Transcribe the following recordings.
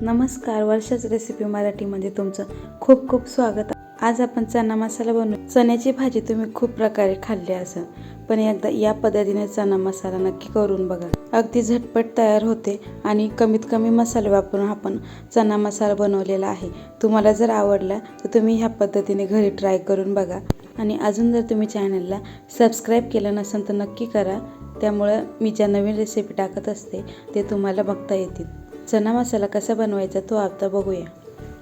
नमस्कार, वर्षाच रेसिपी मराठीमध्ये तुमचं खूप खूप स्वागत. आज आपण चना मसाला बनवू. चण्याची भाजी तुम्ही खूप प्रकारे खाल्ली असेल, पण एकदा या पद्धतीने चना मसाला नक्की करून बघा. अगदी झटपट तयार होते आणि कमीत कमी मसाले वापरून आपण चना मसाला बनवलेला आहे. तुम्हाला जर आवडला तर तुम्ही ह्या पद्धतीने घरी ट्राय करून बघा. आणि अजून जर तुम्ही चॅनलला सबस्क्राईब केलं नसेल तर नक्की करा. त्यामुळे मी ज्या नवीन रेसिपी टाकत असते ते तुम्हाला बघता येतील. चना मसाला कसा बनवायचा तो आता बघूया.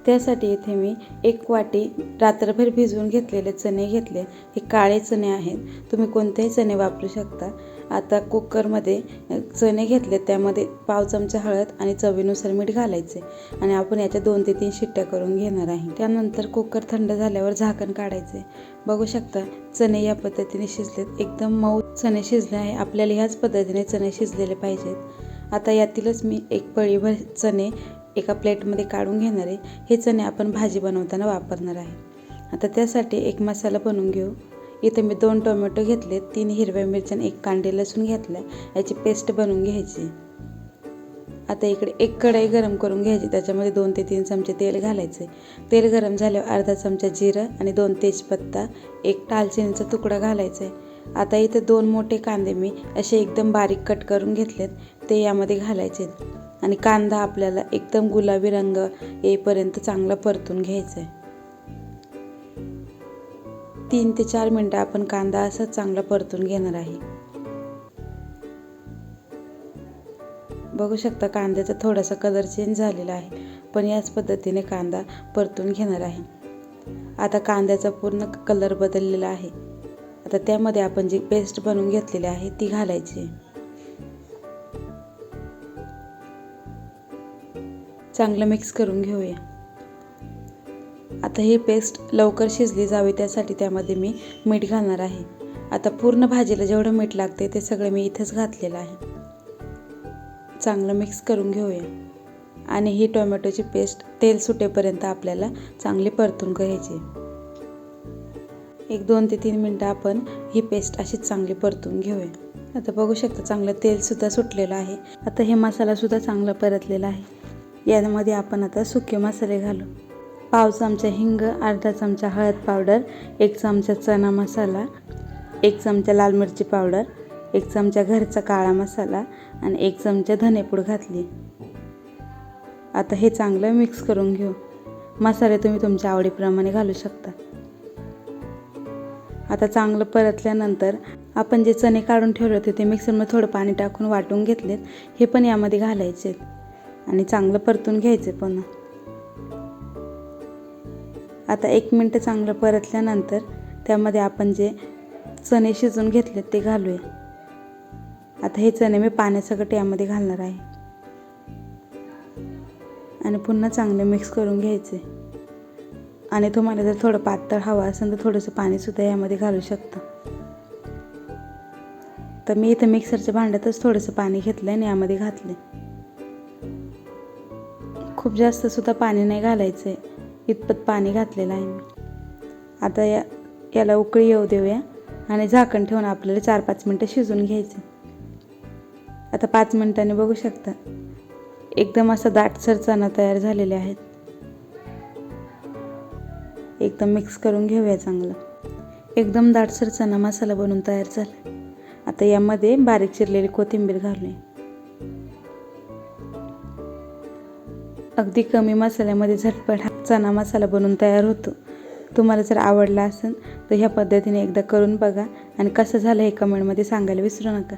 त्यासाठी इथे मी 1 वाटी रात्रभर भिजवून घेतलेले चणे घेतले. हे काळे चणे आहेत, तुम्ही कोणतेही चणे वापरू शकता. आता कुकरमध्ये चणे घेतले, त्यामध्ये पाव चमचा हळद आणि चवीनुसार मीठ घालायचे आणि आपण याच्या 2 ते 3 शिट्ट्या करून घेणार आहे. त्यानंतर कुकर थंड झाल्यावर झाकण काढायचे. बघू शकता चणे या पद्धतीने शिजलेत, एकदम मऊ चणे शिजले आहे. आपल्याला ह्याच पद्धतीने चणे शिजलेले पाहिजेत. आता यातीलच मी 1 पळीभर चणे एका प्लेटमध्ये काढून घेणार आहे. हे चणे आपण भाजी बनवताना वापरणार आहे. आता त्यासाठी एक मसाला बनवून घेऊ. इथे मी 2 टोमॅटो घेतले, 3 हिरव्या मिरच्या आणि 1 कांडे लसूण घेतला. याची पेस्ट बनवून घ्यायची. आता इकडे 1 कढई गरम करून घ्यायची. त्याच्यामध्ये 2 ते 3 चमचे तेल घालायचे. तेल गरम झाल्यावर अर्धा चमचा जिरं आणि 2 तेजपत्ता, 1 दालचिनीचा तुकडा घालायचा आहे. आता इथे 2 मोठे कांदे मी असे एकदम बारीक कट करून घेतलेत, ते यामध्ये घालायचे आणि कांदा आपल्याला एकदम गुलाबी रंग येईपर्यंत चांगला परतून घ्यायचा आहे. 3 ते 4 मिनटं आपण कांदा असा चांगला परतून घेणार आहे. बघू शकता कांद्याचा थोडासा कलर चेंज झालेला आहे, पण याच पद्धतीने कांदा परतून घेणार आहे. आता कांद्याचा पूर्ण कलर बदललेला आहे. आता त्यामध्ये आपण जी पेस्ट बनवून घेतलेली आहे ती घालायची. चांगलं मिक्स करून घेऊया. आता ही पेस्ट लवकर शिजली जावी त्यासाठी त्यामध्ये मी मीठ घालणार आहे. आता पूर्ण भाजीला जेवढं मीठ लागते ते सगळं मी इथेच घातलेलं आहे. चांगलं मिक्स करून घेऊया आणि ही टोमॅटोची पेस्ट तेल सुटेपर्यंत आपल्याला चांगली परतून घ्यायची. 1-2 ते 3 मिनटं आपण ही पेस्ट अशीच चांगली परतून घेऊया. आता बघू शकता चांगलं तेलसुद्धा सुटलेलं आहे. आता हे मसालासुद्धा चांगला परतलेला आहे. यामध्ये आपण आता सुके मसाले घालू. पाव चमचा हिंग, अर्धा चमचा हळद पावडर, 1 चमचा चना मसाला, 1 चमचा लाल मिरची पावडर, 1 चमचा घरचा काळा मसाला आणि 1 चमचा धनेपूड घातली. आता हे चांगलं मिक्स करून घेऊ. मसाले तुम्ही तुमच्या आवडीप्रमाणे घालू शकता. आता चांगलं परतल्यानंतर आपण जे चणे काढून ठेवले होते ते मिक्सरमध्ये थोडं पाणी टाकून वाटून घेतलेत, हे पण यामध्ये घालायचे आणि चांगलं परतून घ्यायचे पुन्हा. आता 1 मिनिट चांगलं परतल्यानंतर त्यामध्ये आपण जे चणे शिजवून घेतलेत ते घालूया. आता हे चणे मी पाण्यासकट यामध्ये घालणार आहे आणि पुन्हा चांगलं मिक्स करून घ्यायचे. आणि तुम्हाला जर थोडं पातळ हवं असेल तर थोडंसं पाणीसुद्धा यामध्ये घालू शकता. तर मी इथं मिक्सरच्या भांड्यातच थोडंसं पाणी घेतलं आणि यामध्ये घातले. खूप जास्त सुद्धा पाणी नाही घालायचं आहे, इतपत पाणी घातलेलं आहे मी. आता याला उकळी येऊ देऊया आणि झाकण ठेवून आपल्याला 4-5 मिनटं शिजवून घ्यायचं. आता 5 मिनिटांनी बघू शकता एकदम असा दाटसर चणा तयार झालेले आहेत. एकदम मिक्स करून घेऊया चांगलं. एकदम दाटसर चना मसाला बनवून तयार झाला. आता यामध्ये बारीक चिरलेली कोथिंबीर घालूया. अगदी कमी मसाल्यामध्ये झटपट चना मसाला बनवून तयार होतो. तुम्हाला जर आवडला असेल तर ह्या पद्धतीने एकदा करून बघा आणि कसं झालं हे कमेंटमध्ये सांगायला विसरू नका.